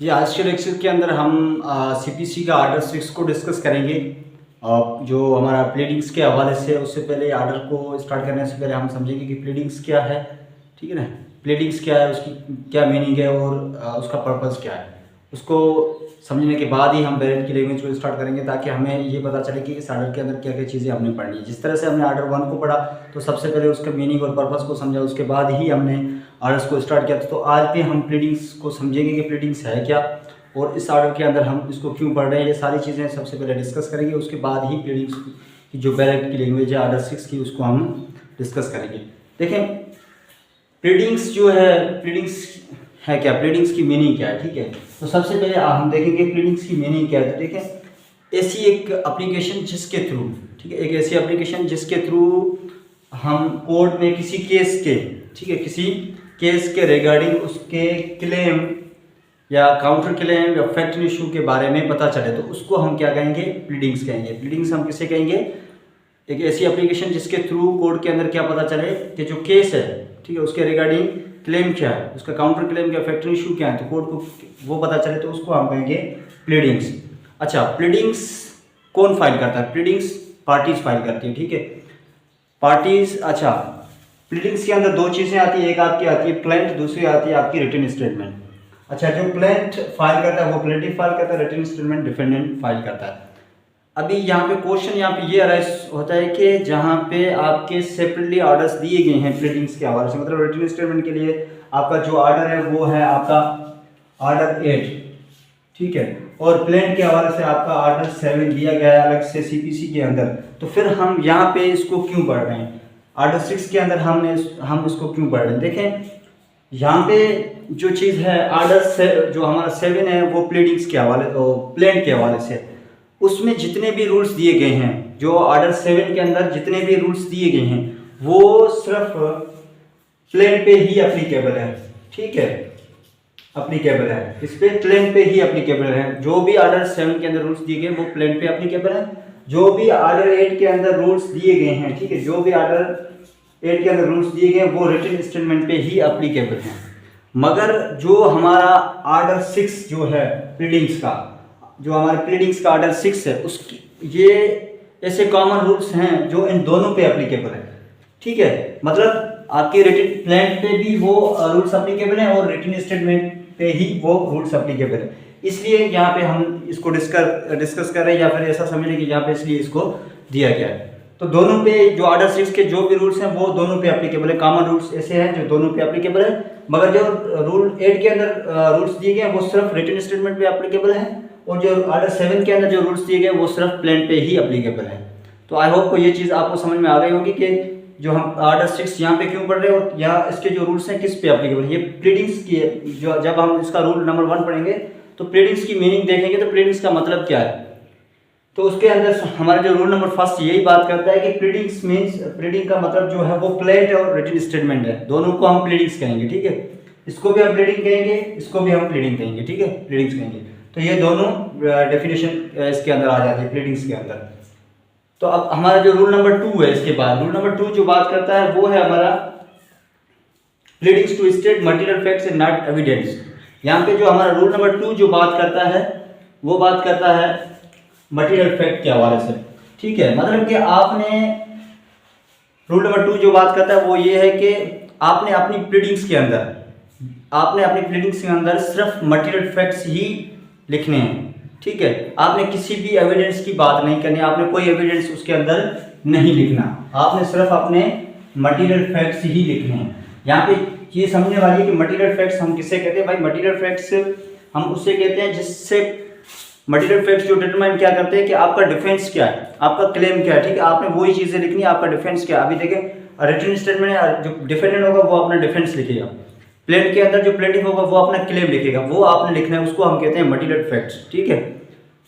जी, आज के लेक्चर के अंदर हम सीपीसी का आर्डर 6 को डिस्कस करेंगे। जो हमारा प्लीडिंग्स के हवाले से, उससे पहले आर्डर को स्टार्ट करने से पहले हम समझेंगे कि प्लीडिंग्स क्या है। ठीक है ना, प्लीडिंग्स क्या है, उसकी क्या मीनिंग है और उसका पर्पस क्या है, उसको समझने के बाद ही हम बैरेट की लैंग्वेज को स्टार्ट करेंगे, ताकि हमें ये पता चले कि इस आर्डर के अंदर क्या क्या चीज़ें हमने पढ़नी है। जिस तरह से हमने आर्डर 1 को पढ़ा तो सबसे पहले उसका मीनिंग और पर्पस को समझा, उसके बाद ही हमने आर्डर्स को स्टार्ट किया। तो आज भी हम प्लीडिंग्स को समझेंगे कि प्लीडिंग्स है क्या और इस आर्डर के अंदर हम इसको क्यों पढ़ रहे हैं। ये सारी चीज़ें सबसे पहले डिस्कस करेंगे, उसके बाद ही प्लीडिंग्स की जो बैरेट की लैंग्वेज है आर्डर 6 की, उसको हम डिस्कस करेंगे। देखें, प्लीडिंग्स जो है, प्लीडिंग्स है क्या, प्लीडिंग्स की मीनिंग क्या है। ठीक है, तो सबसे पहले हम देखेंगे प्लीडिंग्स की मीनिंग क्या है। तो देखें, ऐसी एक एप्लीकेशन जिसके थ्रू, ठीक है, एक ऐसी एप्लीकेशन जिसके थ्रू हम कोर्ट में किसी केस के, ठीक है, किसी केस के रिगार्डिंग उसके क्लेम या काउंटर क्लेम या फैक्ट इशू के बारे में पता चले, तो उसको हम क्या कहेंगे, प्लीडिंग्स कहेंगे। प्लीडिंग्स हम किसे कहेंगे, एक ऐसी एप्लीकेशन जिसके थ्रू कोर्ट के अंदर क्या पता चले कि जो केस है, ठीक है, उसके रिगार्डिंग क्लेम क्या है, उसका काउंटर क्लेम क्या, फैक्ट इशू क्या है, तो कोर्ट को वो पता चले, तो उसको हम कहेंगे प्लीडिंग्स। अच्छा, प्लीडिंग्स कौन फाइल करता है, प्लीडिंग्स पार्टीज फाइल करती है। ठीक है, पार्टीज। अच्छा, प्लीडिंग्स के अंदर दो चीज़ें आती है, एक आपकी आती है प्लेंट, दूसरी आती है आपकी रिटन स्टेटमेंट। अच्छा, जो प्लेंट फाइल करता है वो प्लेंटिव फाइल करता है, रिटन स्टेटमेंट डिफेंडेंट फाइल करता है। अभी यहाँ पे क्वेश्चन यहाँ पे ये अराइज होता है कि जहाँ पे आपके सेपरेटली ऑर्डर्स दिए गए हैं प्लीडिंग्स के हवाले से, मतलब रिटन स्टेटमेंट के लिए आपका जो ऑर्डर है वो है आपका ऑर्डर 8, ठीक है, और प्लेंट के हवाले से आपका ऑर्डर 7 दिया गया है अलग से सीपीसी के अंदर। तो फिर हम यहाँ पे इसको क्यों पढ़ रहे हैं, ऑर्डर 6 के अंदर हम इसको क्यों पढ़ रहे हैं। देखें, यहाँ पे जो चीज़ है ऑर्डर से, जो हमारा 7 है वो प्लीडिंग्स के हवाले, प्लेंट के हवाले से, उसमें जितने भी रूल्स दिए गए हैं, जो ऑर्डर 7 के अंदर जितने भी रूल्स दिए गए हैं वो सिर्फ प्लेन पे ही अप्लीकेबल है। ठीक है, अप्लीकेबल है, इस पे प्लेन पे ही अप्लीकेबल है। जो भी ऑर्डर 7 के अंदर रूल्स दिए गए वो प्लेन पे अप्लीकेबल है। जो भी ऑर्डर 8 के अंदर रूल्स दिए गए हैं, ठीक है, जो भी ऑर्डर 8 के अंदर रूल्स दिए गए वो रिटन स्टेटमेंट पे ही अप्लीकेबल हैं। मगर जो हमारा ऑर्डर 6 जो है प्लीडिंग्स का, जो हमारे प्लीडिंग्स का ऑर्डर 6 है, उसकी ये ऐसे कॉमन रूल्स हैं जो इन दोनों पे अप्लीकेबल है। ठीक है, मतलब आपके रिटन प्लेंट पे भी वो रूल्स अप्लीकेबल हैं और रिटन स्टेटमेंट पे ही वो रूल्स अप्लीकेबल है। इसलिए यहाँ पे हम इसको डिस्कस कर रहे हैं, या फिर ऐसा समझ लें कि यहाँ पे इसलिए इसको दिया गया है। तो दोनों पे जो ऑर्डर 6 के जो भी रूल्स हैं वो दोनों पे एप्लीकेबल है। कॉमन रूल्स ऐसे हैं जो दोनों पे एप्लीकेबल है, मगर जो रूल 8 के अंदर रूल्स दिए गए हैं वो सिर्फ रिटन स्टेटमेंट पे एप्लीकेबल है, और जो ऑर्डर 7 के अंदर जो रूल्स दिए गए वो सिर्फ प्लेन पे ही एप्लीकेबल है। तो आई होप को ये चीज़ आपको समझ में आ गई होगी कि जो हम ऑर्डर 6 यहाँ पे क्यों पढ़ रहे हैं और यहाँ इसके जो रूल्स हैं किस पे एप्लीकेबल है। ये प्लीडिंग्स की, जो जब हम इसका रूल नंबर 1 पढ़ेंगे तो प्लीडिंग्स की मीनिंग देखेंगे, तो प्लीडिंग्स का मतलब क्या है। तो उसके अंदर हमारा जो रूल नंबर 1 यही बात करता है कि प्लीडिंग्स मीन्स, प्लीडिंग का मतलब जो है वो प्लेंट और रिटन स्टेटमेंट है, दोनों को हम प्लीडिंग्स कहेंगे। ठीक है, इसको भी हम प्लीडिंग कहेंगे, इसको भी हम प्लीडिंग कहेंगे। ठीक है, प्लीडिंग्स कहेंगे। तो ये दोनों डेफिनेशन इसके अंदर आ जाती है प्लीडिंग्स के अंदर। तो अब हमारा जो रूल नंबर 2 है, इसके बाद रूल नंबर 2 जो बात करता है वो है हमारा pleadings to state material facts and not evidence. यहाँ पे जो हमारा रूल नंबर 2 जो बात करता है वो बात करता है मटेरियल फैक्ट के हवाले से। ठीक है, मतलब कि आपने, रूल नंबर 2 जो बात करता है वो ये है कि आपने अपनी प्लीडिंग्स के अंदर, आपने अपनी प्लीडिंग्स के अंदर सिर्फ मटेरियल फैक्ट्स ही लिखने हैं। ठीक है, आपने किसी भी एविडेंस की बात नहीं करनी, आपने कोई एविडेंस उसके अंदर नहीं लिखना, आपने सिर्फ अपने मटेरियल फैक्ट्स ही लिखने हैं। यहाँ पे ये समझने वाली है कि मटेरियल फैक्ट्स हम किसे कहते हैं। भाई, मटेरियल फैक्ट्स हम उससे कहते हैं जिससे, मटेरियल फैक्ट्स जो डिटरमाइन क्या करते हैं कि आपका डिफेंस क्या है, आपका क्लेम क्या है। ठीक है, आपने वही चीज़ें लिखनी है, आपका डिफेंस क्या है। अभी देखें, रिटन स्टेटमेंट है, जो डिफेंडेंट होगा वो अपना डिफेंस लिखेगा, प्लेंट के अंदर जो प्लेंटिफ होगा वो अपना क्लेम लिखेगा, वो आपने लिखना है, उसको हम कहते हैं मटेरियल फैक्ट्स। ठीक है,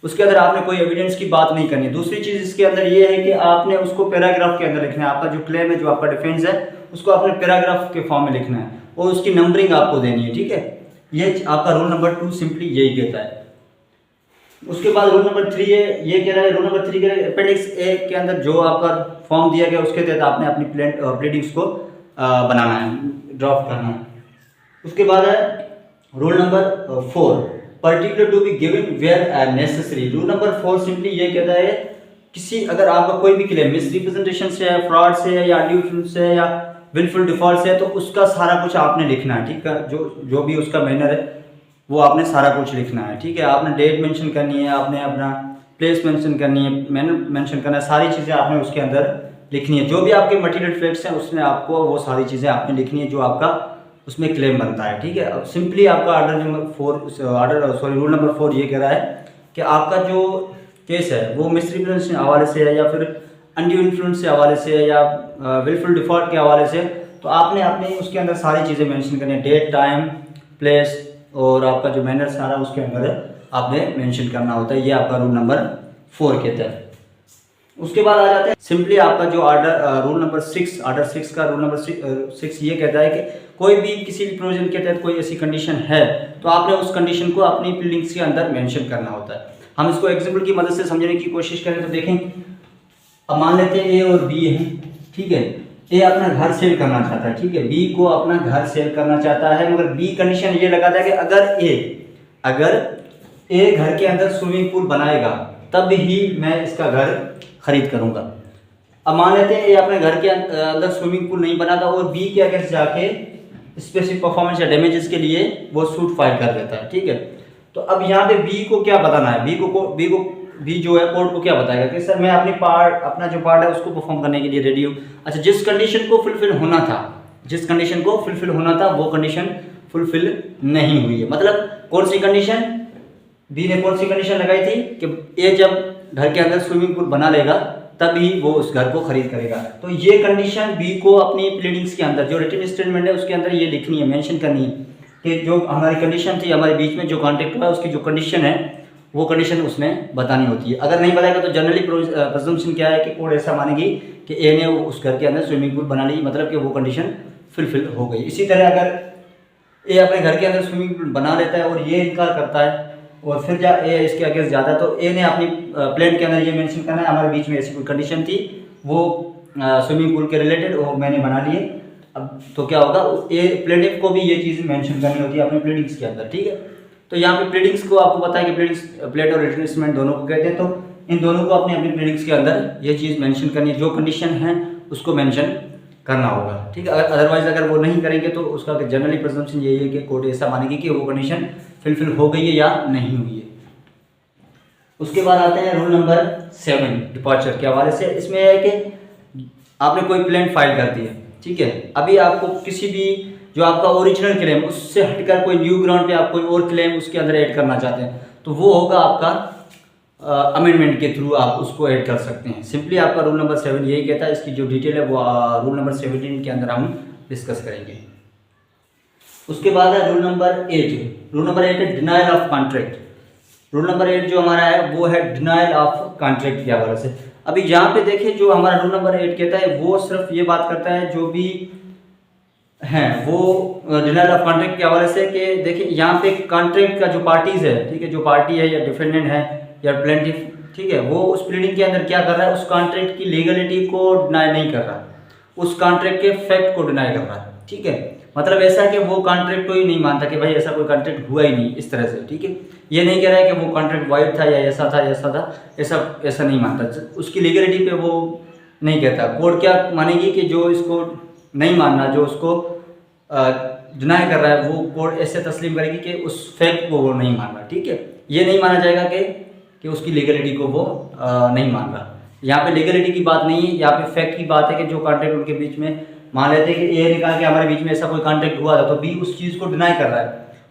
उसके अंदर आपने कोई एविडेंस की बात नहीं करनी। दूसरी चीज़ इसके अंदर ये है कि आपने उसको पैराग्राफ के अंदर लिखना है, आपका जो क्लेम है, जो आपका डिफेंस है, उसको आपने पैराग्राफ के फॉर्म में लिखना है और उसकी नंबरिंग आपको देनी है। ठीक है, ये आपका रूल नंबर 2 सिंपली यही कहता है। उसके बाद रूल नंबर 3 है, ये कह रहा है, रूल नंबर 3 कह रहा है अपेंडिक्स ए के अंदर जो आपका फॉर्म दिया गया उसके तहत आपने अपनी प्लीडिंग्स को बनाना है, ड्राफ्ट करना है। उसके बाद है rule number 4, particular to be given where necessary. Rule number 4 simply ये कहता है किसी अगर आपका कोई भी क्लेम मिसरिप्रेजेंटेशन से है, फ्रॉड से है, या अनड्यू से है, या विलफुल डिफॉल्ट से है, तो उसका सारा कुछ आपने लिखना है, ठीक है। जो भी उसका मैनर है वो आपने सारा कुछ लिखना है, ठीक है। आपने डेट मेंशन करनी है, आपने अपना प्लेस मेंशन करनी है, मैनर मेंशन करना है, सारी चीज़ें आपने उसके अंदर लिखनी है। जो भी आपके मटेरियल फैक्ट्स हैं उसमें आपको वो सारी चीज़ें आपने लिखनी है जो आपका उसमें क्लेम बनता है, ठीक है। अब सिंपली आपका रूल नंबर 4 ये कह रहा है कि आपका जो केस है वो मिसरिप्रेजेंटेशन के हवाले से है, या फिर अनड्यू इन्फ्लुएंस के हवाले से है, या विलफुल डिफॉल्ट के हवाले से, तो आपने अपने उसके अंदर सारी चीज़ें मेंशन करनी है, डेट, टाइम, प्लेस और आपका जो मैनर सारा उसके अंदर आपने मेंशन करना होता है। ये आपका रूल नंबर 4 कहता है। उसके बाद आ जाते हैं सिंपली आपका जो रूल नंबर 6, ऑर्डर 6 का रूल नंबर 6 ये कहता है कि कोई भी किसी भी प्रोविजन के तहत कोई ऐसी कंडीशन है तो आपने उस कंडीशन को अपनी प्लीडिंग्स के अंदर मेंशन करना होता है। हम इसको एग्जांपल की मदद से समझने की कोशिश करें तो देखें, अब मान लेते हैं ए और बी है, ठीक है। ए अपना घर सेल करना चाहता है, ठीक है। बी को अपना घर सेल करना चाहता है, मगर बी कंडीशन ये लगाता है कि अगर ए घर के अंदर स्विमिंग पूल बनाएगा तब ही मैं इसका घर खरीद करूंगा। अब मान लेते हैं ये अपने घर के अंदर स्विमिंग पूल नहीं बनाता और बी के अगेंस्ट जाके स्पेसिफिक परफॉर्मेंस या डैमेजेस के लिए वो सूट फाइल कर देता है, ठीक है। तो अब यहाँ पे बी को क्या बताना है, बी जो है कोर्ट को क्या बताएगा कि सर मैं अपना जो पार्ट है उसको परफॉर्म करने के लिए रेडी हूँ। अच्छा, जिस कंडीशन को फुलफिल होना था वो कंडीशन फुलफिल नहीं हुई है। मतलब कौन सी कंडीशन, बी ने कौन सी कंडीशन लगाई थी कि ए जब घर के अंदर स्विमिंग पूल बना लेगा तभी वो उस घर को खरीद करेगा। तो ये कंडीशन बी को अपनी प्लीडिंग्स के अंदर जो रिटन स्टेटमेंट है उसके अंदर ये लिखनी है, मेंशन करनी है कि जो हमारी कंडीशन थी, हमारे बीच में जो कॉन्ट्रैक्ट हुआ उसकी जो कंडीशन है वो कंडीशन उसमें बतानी होती है। अगर नहीं बताएगा तो जनरली प्रेजम्पशन क्या है कि कोर्ट ऐसा मानेगी कि ए ने उस घर के अंदर स्विमिंग पूल बना ली, मतलब कि वो कंडीशन फुलफिल हो गई। इसी तरह अगर ए अपने घर के अंदर स्विमिंग पूल बना लेता है और ये इनकार करता है और फिर जब ए इसके अगेंस्ट जाता है तो ए ने अपनी प्लान के अंदर ये मेंशन करना है हमारे बीच में ऐसी कोई कंडीशन थी वो स्विमिंग पूल के रिलेटेड वो मैंने बना लिए। अब तो क्या होगा, ए प्लेटिव को भी ये चीज़ मेंशन करनी होती है अपने प्लीडिंग्स के अंदर, ठीक है। तो यहाँ पे प्लीडिंग्स को आपको पता है कि प्लीडिंग्स प्लेट और रिटन स्टेटमेंट दोनों को कहते हैं, तो इन दोनों को अपनी अपनी प्लीडिंग्स के अंदर ये चीज़ मेंशन करनी है, जो कंडीशन है उसको मेंशन करना होगा, ठीक है। अदरवाइज अगर वो नहीं करेंगे तो उसका जनरली प्रेजम्पशन यही है कि कोर्ट ऐसा मानेगी कि वो कंडीशन फुलफिल हो गई है या नहीं हुई है। उसके बाद आते हैं रूल नंबर 7 डिपार्चर के हवाले से। इसमें है कि आपने कोई क्लेम फाइल कर दी है, ठीक है। अभी आपको किसी भी जो आपका ओरिजिनल क्लेम उससे हटकर कोई न्यू ग्राउंड पे आप कोई और क्लेम उसके अंदर ऐड करना चाहते हैं तो वो होगा आपका अमेंडमेंट के थ्रू आप उसको ऐड कर सकते हैं। सिंपली आपका रूल नंबर 7 यही कहता है। इसकी जो डिटेल है वो रूल नंबर 17 के अंदर हम डिस्कस करेंगे। उसके बाद है रूल नंबर 8। रूल नंबर 8 है denial of contract. Rule number 8 जो हमारा है वो है डिनायल ऑफ कॉन्ट्रैक्ट के हवाले से। अभी यहाँ पे देखिए जो हमारा रूल नंबर 8 कहता है वो सिर्फ ये बात करता है जो भी है वो डिनायल ऑफ कॉन्ट्रैक्ट के हवाले से कि देखिए यहाँ पे कॉन्ट्रैक्ट का जो पार्टीज है, ठीक है, जो पार्टी है या डिफेंडेंट है या प्लेंटिफ, ठीक है, वो उस प्लीडिंग के अंदर क्या कर रहा है, उस कॉन्ट्रैक्ट की लीगलिटी को डिनाई नहीं कर रहा, उस कॉन्ट्रैक्ट के फैक्ट को डिनाई कर रहा है, ठीक है। मतलब ऐसा कि वो कॉन्ट्रैक्ट को ही नहीं मानता कि भाई ऐसा कोई कॉन्ट्रैक्ट हुआ ही नहीं, इस तरह से, ठीक है। ये नहीं कह रहा है कि वो कॉन्ट्रैक्ट वाइड था या ऐसा था ऐसा नहीं मानता, उसकी लीगलिटी पे वो नहीं कहता। कोर्ट क्या मानेगी कि जो इसको नहीं मानना, जो उसको डिनाई कर रहा है, वो कोर्ट ऐसे तस्लीम करेगी कि उस फैक्ट को वो नहीं मान रहा, ठीक है। ये नहीं माना जाएगा कि उसकी लीगलिटी को वो नहीं मान रहा। यहाँ पे लीगलिटी की बात नहीं है, यहाँ पे फैक्ट की बात है कि जो कॉन्ट्रैक्ट उनके बीच में, मान लेते हैं कि ए ने कहा कि हमारे बीच में ऐसा कोई कॉन्ट्रैक्ट हुआ था, तो बी उस चीज़ को डिनाई कर रहा है,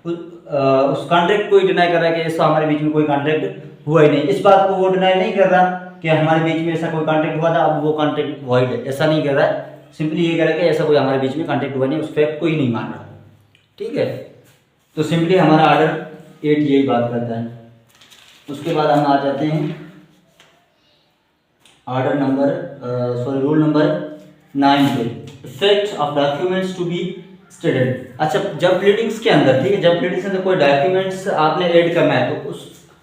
उस कॉन्ट्रैक्ट को ही डिनाई कर रहा है कि ऐसा हमारे बीच में कोई कॉन्ट्रैक्ट हुआ ही नहीं। इस बात को वो डिनाई नहीं कर रहा कि हमारे बीच में ऐसा कोई कॉन्ट्रैक्ट हुआ था, अब वो कॉन्ट्रैक्ट वॉइड है, ऐसा नहीं कर रहा है। सिंपली ये कह रहा है कि ऐसा कोई हमारे बीच में कॉन्ट्रैक्ट हुआ नहीं, उस फैक्ट को ही नहीं मान रहा, ठीक है। तो सिंपली हमारा ऑर्डर 8 यही बात करता है। उसके बाद हम आ जाते हैं रूल नंबर 9 पे, effect of documents to be stated. अच्छा, जब प्लीडिंग्स के अंदर, ठीक है, जब प्लीडिंग्स के अंदर कोई डॉक्यूमेंट्स आपने ऐड करना है तो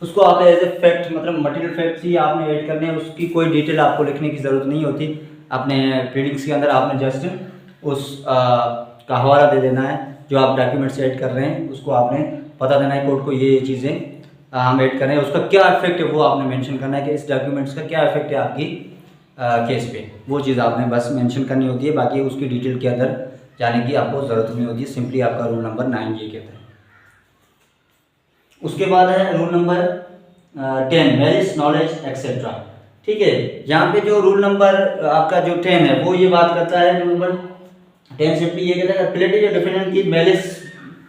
उसको आपने एज ए फैक्ट, मतलब मटेरियल फैक्ट्स ही आपने ऐड करने हैं, उसकी कोई डिटेल आपको लिखने की ज़रूरत नहीं होती। अपने प्लीडिंग्स के अंदर आपने जस्ट उस का हवाला दे देना है, जो आप डॉक्यूमेंट्स ऐड कर रहे हैं उसको आपने बता देना है कोर्ट को ये चीज़ें हम ऐड करें, उसका क्या इफेक्ट है वो आपने मेंशन करना है कि इस डॉक्यूमेंट्स का क्या इफेक्ट है आपकी केस पे, वो चीज़ आपने बस मेंशन करनी होती है। बाकी उसकी डिटेल के अंदर जाने की आपको ज़रूरत नहीं होती है, सिंपली आपका रूल नंबर 9 ये कहता है। उसके बाद है rule number 10 malice knowledge etcetera. ठीक है, यहाँ पे जो रूल नंबर आपका जो 10 है वो ये बात करता है, रूल नंबर 10 सिंपली ये कहता है प्लेटिव या डिफेंडेंट की मैलिस,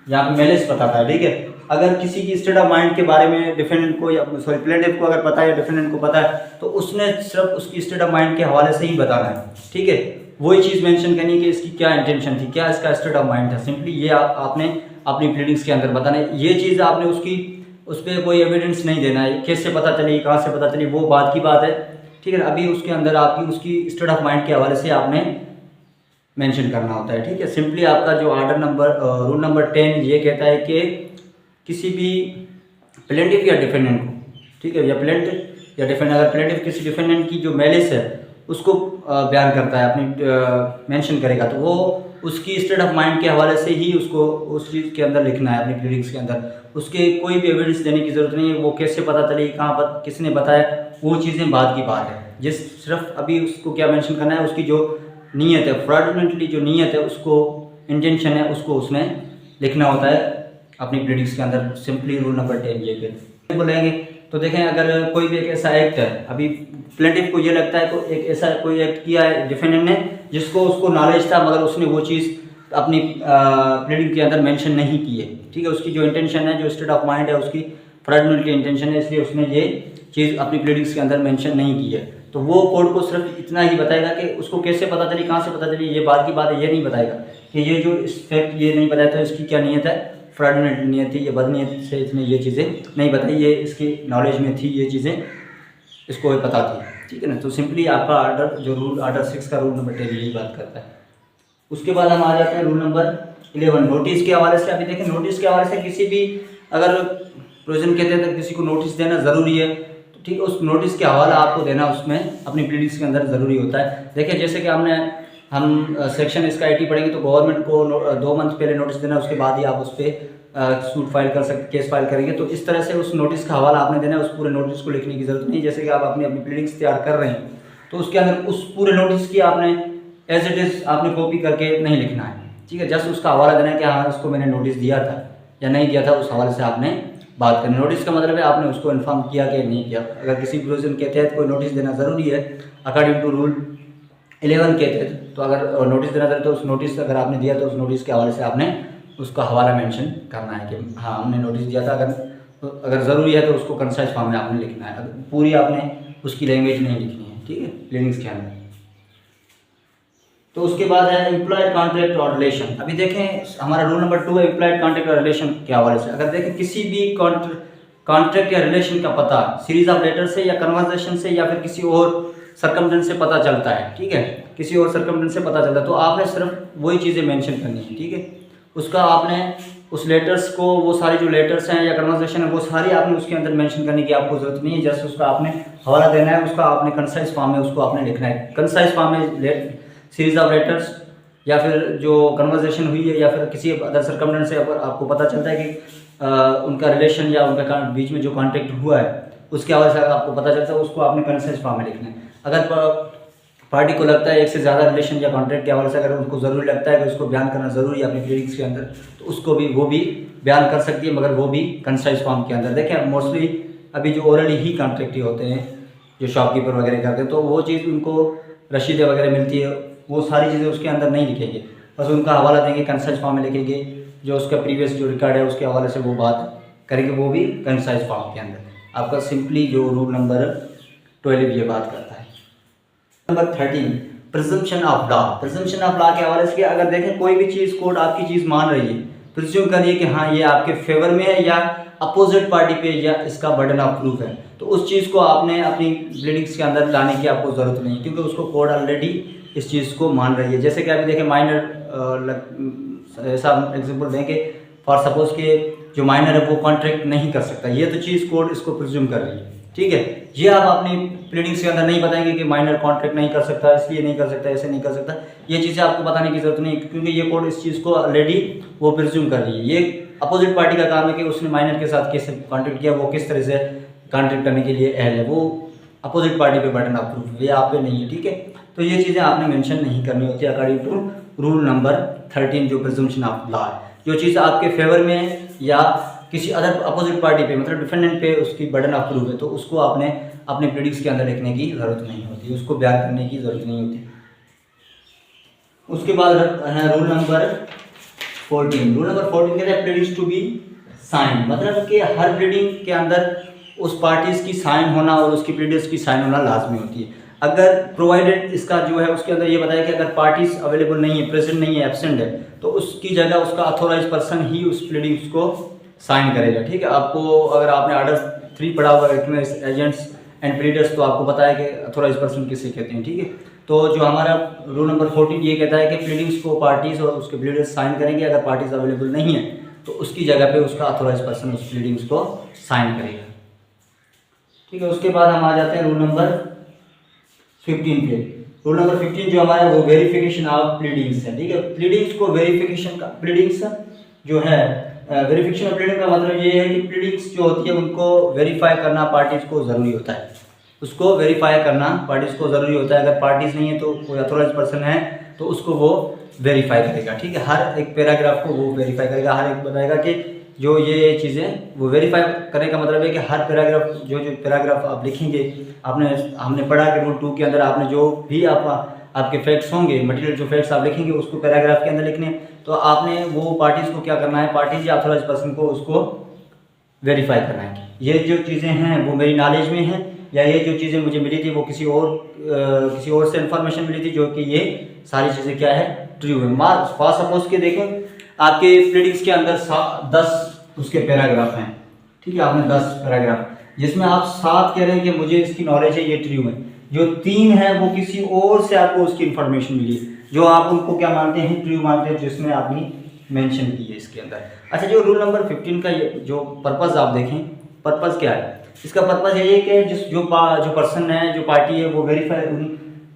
यहाँ पे मैलिस बताता है। ठीक है, अगर किसी की स्टेट ऑफ माइंड के बारे में डिफेंडेंट को या सॉरी प्लेटिव को अगर पता है या डिफेंडेंट को पता है तो उसने सिर्फ उसकी स्टेट ऑफ माइंड के हवाले से ही बताना है। ठीक है, वही चीज़ मेंशन करनी है कि इसकी क्या इंटेंशन थी, क्या इसका स्टेट ऑफ माइंड था, सिंपली ये आपने अपनी प्लीडिंग्स के अंदर बताना है। ये चीज़ आपने उसकी उस पर कोई एविडेंस नहीं देना है, कैसे पता चली, कहाँ से पता चली, वो बात की बात है। ठीक है, अभी उसके अंदर आपकी उसकी स्टेट ऑफ माइंड के हवाले से आपने मेंशन करना होता है। ठीक है, सिंपली आपका जो ऑर्डर नंबर रूल नंबर 10 ये कहता है कि किसी भी प्लेंटिफ या डिफेंडेंट को, ठीक है, या प्लेंटिफ या डिफेंडेंट, अगर प्लेंटिफ किसी डिफेंडेंट की जो मैलिस है उसको बयान करता है, अपनी मेंशन करेगा, तो वो उसकी स्टेट ऑफ माइंड के हवाले से ही उसको उस चीज़ के अंदर लिखना है अपनी प्लीडिंग्स के अंदर। उसके कोई भी एविडेंस देने की ज़रूरत नहीं है, वो कैसे पता चली, कहाँ पर किसने बताया, वो चीज़ें बाद की बात है। जिस सिर्फ अभी उसको क्या मेंशन करना है, उसकी जो नीयत है, फ्रॉडुलेंटली जो नीयत है, उसको इंटेंशन है, उसको उसमें लिखना होता है अपनी प्लीडिंग्स के अंदर। सिंपली रूल नंबर 10 ये बोलेंगे। तो देखें, अगर कोई भी एक ऐसा एक्ट है, अभी प्लेंटिफ को ये लगता है कि एक ऐसा कोई एक्ट किया है डिफेंडेंट ने जिसको उसको नॉलेज था मगर उसने वो चीज़ अपनी प्लीडिंग के अंदर मेंशन नहीं की है। ठीक है, उसकी जो इंटेंशन है, जो स्टेट ऑफ माइंड है, उसकी फ्रॉडुलेंटली इंटेंशन है, इसलिए उसने ये चीज़ अपनी प्लीडिंग्स के अंदर मेंशन नहीं की है। तो वो कोर्ट को सिर्फ इतना ही बताएगा कि उसको कैसे पता चली, कहाँ से पता चली, ये बात की बात है। ये नहीं बताएगा कि ये जो इस फैक्ट ये नहीं बताया था इसकी क्या नीयत है, फ्रॉडुलेंट नीयत थी या बदनीयत से इसने ये चीज़ें नहीं बताई, ये इसकी नॉलेज में थी, ये चीज़ें इसको पता थी। ठीक है ना, तो सिंपली आपका ऑर्डर जो रूल ऑर्डर 6 का रूल नंबर 10 यही बात करता है। उसके बाद हम आ जाते हैं रूल नंबर 11 नोटिस के हवाले से। अभी देखें, नोटिस के हवाले से किसी भी अगर प्रोविजन कहते हैं तो किसी को नोटिस देना ज़रूरी है, तो ठीक है, उस नोटिस के हवाला आपको देना उसमें अपनी प्लीडिंग्स के अंदर ज़रूरी होता है। देखिए, जैसे कि हम सेक्शन इसका 80 पढ़ेंगे तो गवर्नमेंट को 2 मंथ पहले नोटिस देना, उसके बाद ही आप उस पर सूट फाइल कर सकते, केस फाइल करेंगे। तो इस तरह से उस नोटिस का हवाला आपने देना है, उस पूरे नोटिस को लिखने की ज़रूरत नहीं। जैसे कि आप अपनी प्लीडिंग्स तैयार कर रहे हैं तो उसके अंदर उस पूरे नोटिस की आपने एज इट इज़ आपने कॉपी करके नहीं लिखना है। ठीक है, जस्ट उसका हवाला देना है कि हाँ इसको मैंने नोटिस दिया था या नहीं दिया था, उस हवाले से आपने बात करनी। नोटिस का मतलब है आपने उसको इन्फॉर्म किया कि नहीं किया। अगर किसी प्रोविजन के तहत कोई नोटिस देना ज़रूरी है अकॉर्डिंग टू रूल 11 के तहत, तो अगर नोटिस देना चाहिए तो उस नोटिस अगर आपने दिया तो उस नोटिस के हवाले से आपने उसका हवाला मेंशन करना है कि हाँ हमने नोटिस दिया था। अगर ज़रूरी है तो उसको कंसाइज फॉर्म में आपने लिखना है, पूरी आपने उसकी लैंग्वेज नहीं लिखनी है। ठीक है, प्लीडिंग्स के अंदर। तो उसके बाद है एम्प्लॉयड कॉन्ट्रैक्ट और रिलेशन। अभी देखें, हमारा रूल नंबर 2 है एम्प्लॉयड कॉन्ट्रैक्ट और रिलेशन के हवाले से। अगर देखें किसी भी कॉन्ट्रैक्ट या रिलेशन का पता सीरीज ऑफ लेटर से या कन्वर्सेशन से या फिर किसी और सर्कमस्टेंस से पता चलता है, ठीक है, किसी और सर्कमस्टेंस से पता चलता है, तो आपने सिर्फ वही चीज़ें मेंशन करनी है। ठीक है, उसका आपने उस लेटर्स को, वो सारी जो लेटर्स हैं या कन्वर्सेशन है, वो सारी आपने उसके अंदर मेंशन करने की आपको ज़रूरत नहीं है। जस्ट उसका आपने हवाला देना है, उसका आपने कंसाइज फॉर्म में उसको आपने लिखना है। कंसाइज फॉर्म में सीरीज ऑफ लेटर्स या फिर जो कन्वर्सेशन हुई है या फिर किसी अदर सर्कमस्टेंस से आपको पता चलता है कि उनका रिलेशन या उनका बीच में जो कॉन्टेक्ट हुआ है उसके हवाले से आपको पता चलता है, उसको आपने कंसाइज फॉर्म में लिखना है। अगर पार्टी को लगता है एक से ज़्यादा रिलेशन या कॉन्ट्रैक्ट के हवाले से अगर उनको ज़रूरी लगता है कि उसको बयान करना ज़रूरी है अपनी प्लीडिंग्स के अंदर, तो उसको भी वो भी बयान कर सकती है, मगर वो भी कंसाइज फॉर्म के अंदर। देखें, मोस्टली अभी जो ओरली ही कॉन्ट्रैक्ट ही होते हैं जो शॉपकीपर वगैरह करते हैं, तो वो चीज़ उनको रसीदें वगैरह मिलती है, वो सारी चीज़ें उसके अंदर नहीं लिखेंगे, बस उनका हवाला देंगे, कंसाइज फॉर्म में लिखेंगे, जो उसका प्रीवियस जो रिकॉर्ड है उसके हवाले से वो बात करेंगे, वो भी कंसाइज फॉर्म के अंदर। आपका सिंपली जो रूल नंबर 12 ये बात करता है। Number 13 presumption of law. Presumption of law के हवाले से अगर देखें कोई भी चीज़ कोर्ट आपकी चीज़ मान रही है, प्रिज्यूम करिए कि हाँ ये आपके फेवर में है या अपोजिट पार्टी पे या इसका बर्डन ऑफ प्रूफ है, तो उस चीज़ को आपने अपनी प्लीडिंग्स के अंदर लाने की आपको ज़रूरत नहीं है, क्योंकि उसको कोर्ट ऑलरेडी इस चीज़ को मान रही है। जैसे कि अभी देखें माइनर ऐसा एग्जाम्पल दें कि फॉर सपोज के जो माइनर है वो कॉन्ट्रैक्ट नहीं कर सकता, ये तो चीज़ कोर्ट इसको प्रिज्यूम कर रही है। ठीक है, ये आप अपनी प्लीडिंग्स के अंदर नहीं बताएंगे कि माइनर कॉन्ट्रैक्ट नहीं कर सकता, इसलिए नहीं कर सकता, ऐसे नहीं कर सकता, ये चीज़ें आपको बताने की जरूरत नहीं, क्योंकि ये कोर्ट इस चीज़ को ऑलरेडी वो प्रिज्यूम कर रही है। ये अपोजिट पार्टी का काम है कि उसने माइनर के साथ कैसे कॉन्ट्रैक्ट किया, वो किस तरह से कॉन्ट्रैक्ट करने के लिए अहल है, वो अपोजिट पार्टी पे बटन ऑफ प्रूफ, ये आप पे नहीं है, ठीक है। तो ये चीज़ें आपने मेंशन नहीं करनी होती अकॉर्डिंग टू रूल नंबर 13 जो प्रिजम्पशन ऑफ लॉ है। जो चीज़ आपके फेवर में है या किसी अदर अपोजिट पार्टी पे मतलब डिफेंडेंट पे उसकी बर्डन ऑफ प्रूफ है, तो उसको आपने अपने प्लीडिंग्स के अंदर लिखने की ज़रूरत नहीं होती, उसको बयान करने की ज़रूरत नहीं होती। उसके बाद है रूल नंबर 14। रूल नंबर 14 कहता है प्लीडिंग्स टू बी साइन, मतलब कि हर प्लीडिंग के अंदर उस पार्टीज की साइन होना और उसकी प्लीडिंग्स की साइन होना लाजमी होती है। अगर प्रोवाइडेड इसका जो है उसके अंदर ये बताया कि अगर पार्टीज अवेलेबल नहीं है, प्रेजेंट नहीं है, एब्सेंट है, तो उसकी जगह उसका अथोराइज पर्सन ही उस प्लीडिंग्स को साइन करेगा, ठीक है। आपको अगर आपने ऑर्डर 3 पढ़ा हुआ एजेंट्स एंड प्लीडर्स, तो आपको पता है कि अथोराइज पर्सन किसे कहते हैं, ठीक है। तो जो हमारा रूल नंबर 14 ये कहता है कि प्लीडिंग्स को पार्टीज और उसके प्लीडर्स साइन करेंगे, अगर पार्टीज अवेलेबल नहीं है तो उसकी जगह पे उसका अथोराइज पर्सन उस प्लीडिंग्स को साइन करेगा, ठीक है। उसके बाद हम आ जाते हैं रूल नंबर 15 पे। रूल नंबर 15 जो हमारा वो वेरिफिकेशन ऑफ प्लीडिंग्स है, ठीक है। प्लीडिंग्स को वेरिफिकेशन का प्लीडिंग्स जो है वेरिफिकेशन ऑफ प्लीडिंग का मतलब ये है कि प्लीडिंग्स जो होती है उनको वेरीफाई करना पार्टीज को ज़रूरी होता है, उसको वेरीफाई करना पार्टीज को ज़रूरी होता है। अगर पार्टीज नहीं है तो कोई अथोराइज पर्सन है तो उसको वो वेरीफाई करेगा, ठीक है। हर एक पैराग्राफ को वो वेरीफाई करेगा, हर एक बताएगा कि जो ये चीज़ें वो वेरीफाई करने का मतलब है कि हर पैराग्राफ जो पैराग्राफ आप लिखेंगे, हमने पढ़ा कि रूल 2 के अंदर आपने जो भी आपके फैक्ट्स होंगे, मटेरियल जो फैक्ट्स आप लिखेंगे उसको पैराग्राफ के अंदर लिखने, तो आपने वो पार्टीज को क्या करना है, पार्टीज या अथोराइज पर्सन को उसको वेरीफाई करना है। ये जो चीज़ें हैं वो मेरी नॉलेज में हैं या ये जो चीज़ें मुझे मिली थी वो किसी और से इन्फॉर्मेशन मिली थी, जो कि ये सारी चीज़ें क्या है, ट्रू है। फॉर सपोज के देखें आपके प्लीडिंग्स के अंदर 10 उसके पैराग्राफ हैं, ठीक है। आपने 10 पैराग्राफ जिसमें आप 7 कह रहे हैं कि मुझे इसकी नॉलेज है, ये ट्रू है। जो 3 है वो किसी और से आपको उसकी इन्फॉर्मेशन मिली, जो आप उनको क्या मानते हैं, ट्रू मानते हैं, जिसमें आपने मेंशन की है इसके अंदर। अच्छा, जो रूल नंबर 15 का जो पर्पज़ आप देखें, पर्पज़ क्या है इसका, पर्पज़ ये है कि जो पर्सन है, जो पार्टी है, वो वेरीफाई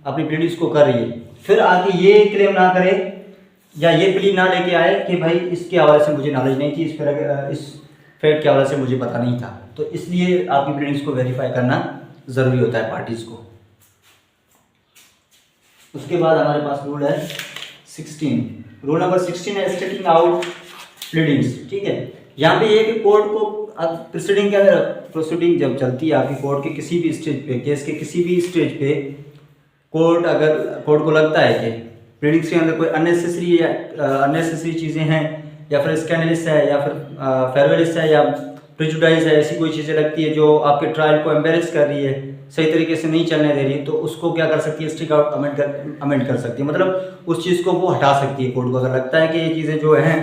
अपनी प्लीडिंग्स को कर रही है, फिर आके ये क्लेम ना करे या ये प्ली ना लेके आए कि भाई इसके हवाले से मुझे नॉलेज नहीं थी, इस फैक्ट के हवाले से मुझे पता नहीं था। तो इसलिए आपकी प्लीडिंग्स को वेरीफाई करना ज़रूरी होता है पार्टीज़ को। उसके बाद हमारे पास रूल है 16। रूल नंबर 16 है स्टेटिंग आउट प्लीडिंग्स, ठीक है। यहाँ पे ये कि कोर्ट को प्रोसीडिंग के अंदर, प्रोसीडिंग जब चलती है आपकी कोर्ट के किसी भी स्टेज पे, केस के किसी भी स्टेज पे, कोर्ट को लगता है कि प्लीडिंग्स के अंदर कोई अननेसेसरी चीज़ें हैं या फिर स्कैंडलस है या फिर फेयरवेलिस है या प्रिजुडाइज है, ऐसी कोई चीज़ें लगती है जो आपके ट्रायल को एम्बेरस कर रही है, सही तरीके से नहीं चलने दे रही है, तो उसको क्या कर सकती है, स्ट्रिक आउट अमेंड कर सकती है, मतलब उस चीज़ को वो हटा सकती है। कोर्ट को अगर लगता है कि ये चीज़ें जो हैं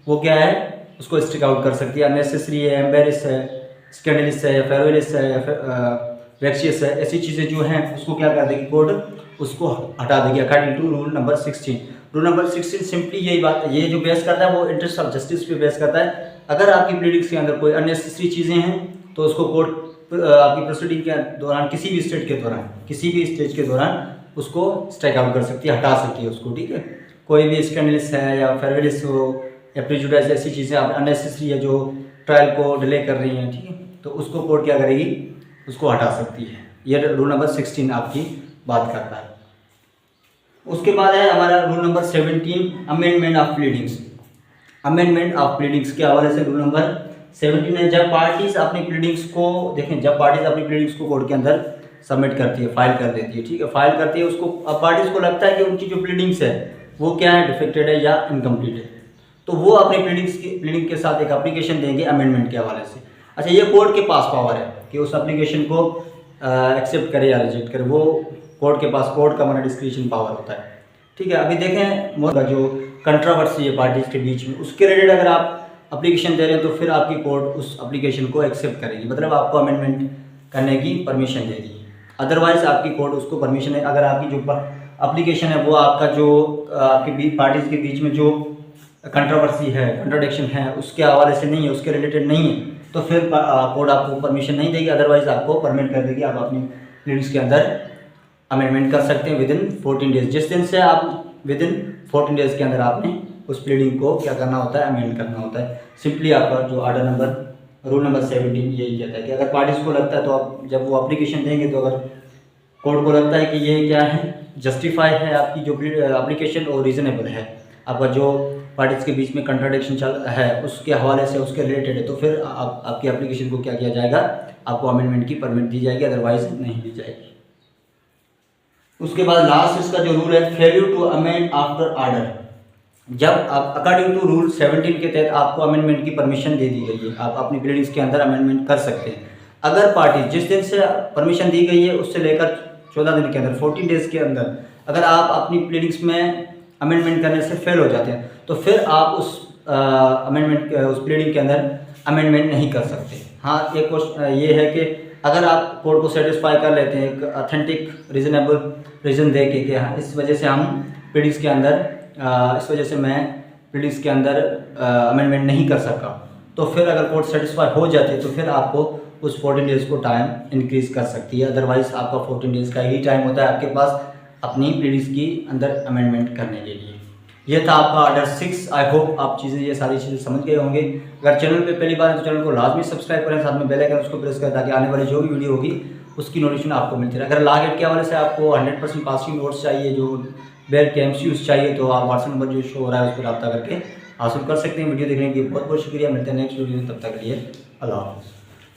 वो क्या है, उसको स्ट्रिक आउट कर सकती है। अननेसेसरी है, एम्बेरस है, स्कैंडलस है या फेयरवेलिस है या फिर वेक्शियस है, ऐसी चीज़ें जो हैं उसको क्या कर देगी, कोर्ट उसको हटा देगी according to rule number 16। Rule number 16 simply यही बात, ये जो बेस करता है वो इंटरेस्ट ऑफ जस्टिस पे बेस करता है। अगर आपकी प्लीडिंग्स के अंदर कोई अननेसेसरी चीज़ें हैं तो उसको कोर्ट आपकी प्रोसीडिंग के दौरान किसी भी स्टेज के दौरान उसको स्ट्राइक आउट कर सकती है, हटा सकती है उसको, ठीक है। कोई भी स्कैंडलस है या फेयरवेलिस हो या प्रिजुडाइज, ऐसी चीज़ें आप अननेसेसरी है जो ट्रायल को डिले कर रही हैं, ठीक है, तो उसको कोर्ट क्या करेगी, उसको हटा सकती है। ये रूल नंबर 16 आपकी बात करता है। उसके बाद है हमारा rule number 17 amendment of pleadings. Amendment of pleadings के हवाले से रूल नंबर 17 है, जब पार्टीज अपनी प्लीडिंग्स को देखें, जब पार्टीज अपनी प्लीडिंग्स को कोर्ट के अंदर सबमिट करती है, फाइल कर देती है, ठीक है, फाइल करती है उसको, अब पार्टीज को लगता है कि उनकी जो प्लीडिंग्स है वो क्या है, डिफेक्टेड है या इनकम्प्लीट है, तो वो अपनी प्लीडिंग के साथ एक एप्लीकेशन देंगे अमेंडमेंट के हवाले से। अच्छा, ये कोर्ट के पास पावर है कि उस एप्लीकेशन को एक्सेप्ट करे या रिजेक्ट करे, वो कोर्ट के पास, कोर्ट का हमारा डिस्क्रिप्शन पावर होता है, ठीक है। अभी देखें जो कंट्रोवर्सी है पार्टीज के बीच में, उसके रिलेटेड अगर आप एप्लीकेशन दे रहे हैं तो फिर आपकी कोर्ट उस एप्लीकेशन को एक्सेप्ट करेगी, मतलब आपको अमेंडमेंट करने की परमिशन देगी। अदरवाइज आपकी कोर्ट उसको परमिशन है, अगर आपकी जो एप्लीकेशन है वो आपका जो आपके पार्टीज के बीच में जो कंट्रोवर्सी है, कंट्रोडिक्शन है, उसके हवाले से नहीं है, उसके रिलेटेड नहीं है, तो फिर कोर्ट आपको परमिशन नहीं देगी, अदरवाइज आपको परमिट कर देगी, आप अपनी प्लीडिंग्स के अंदर अमेंडमेंट कर सकते हैं विदिन 14 डेज। जिस दिन से आप विदिन 14 डेज के अंदर आपने उस प्लीडिंग को क्या करना होता है, अमेंड करना होता है। सिंपली आपका जो ऑर्डर नंबर रूल नंबर 17 यही कहता है कि अगर पार्टीज को लगता है तो आप जब वो एप्लीकेशन देंगे तो अगर कोर्ट को लगता है कि ये क्या है, जस्टिफाई है आपकी जो एप्लीकेशन और रीज़नेबल है, आपका जो पार्टीज के बीच में कंट्राडिक्शन चल है उसके हवाले से उसके रिलेटेड है, तो फिर आपकी एप्लीकेशन को क्या किया जाएगा, आपको अमेंडमेंट की परमिट दी जाएगी, अदरवाइज नहीं दी जाएगी। उसके बाद लास्ट इसका जो रूल है, failure to amend after order. जब अकॉर्डिंग टू रूल 17 के तहत आपको अमेंडमेंट की परमिशन दे दी गई है, आप अपनी प्लीडिंग्स के अंदर अमेंडमेंट कर सकते हैं। अगर पार्टी जिस दिन से परमिशन दी गई है उससे लेकर 14 दिन के अंदर 14 डेज के अंदर अगर आप अपनी प्लीडिंग्स में अमेंडमेंट करने से फेल हो जाते हैं तो फिर आप उस उस प्लीडिंग के अंदर अमेंडमेंट नहीं कर सकते। हाँ, एक क्वेश्चन ये है कि अगर आप कोर्ट को सेटिस्फाई कर लेते हैं एक ऑथेंटिक रीजनेबल रीज़न दे के कि हाँ इस वजह से हम प्लीडिंग्स के अंदर इस वजह से मैं प्लीडिंग्स के अंदर अमेंडमेंट नहीं कर सका, तो फिर अगर कोर्ट सेटिस्फाई हो जाती है तो फिर आपको उस 14 डेज़ को टाइम इंक्रीज़ कर सकती है। अदरवाइज़ आपका 14 डेज़ का ही टाइम होता है आपके पास अपनी प्लीडिंग्स की अंदर अमेंडमेंट करने के लिए। ये था आपका ऑर्डर 6। आई होप आप ये सारी चीज़ें समझ गए होंगे। अगर चैनल पे पहली बार है तो चैनल को लाजमी सब्सक्राइब करें, साथ में बेल आइकन उसको प्रेस करें ताकि आने वाली जो भी वीडियो होगी उसकी नोटिफिकेशन आपको मिलती रहे। अगर लॉ गेट के हवाले से आपको 100% पासिंग नोट्स चाहिए, जो बेल के MCQs चाहिए, तो आप व्हाट्सएप नंबर जो शो हो रहा है उस पर रब्ता करके हासिल कर सकते हैं। वीडियो देखने के लिए बहुत बहुत शुक्रिया। मिलते हैं नेक्स्ट वीडियो में, तब तक के लिए अल्लाह हाफ़िज़।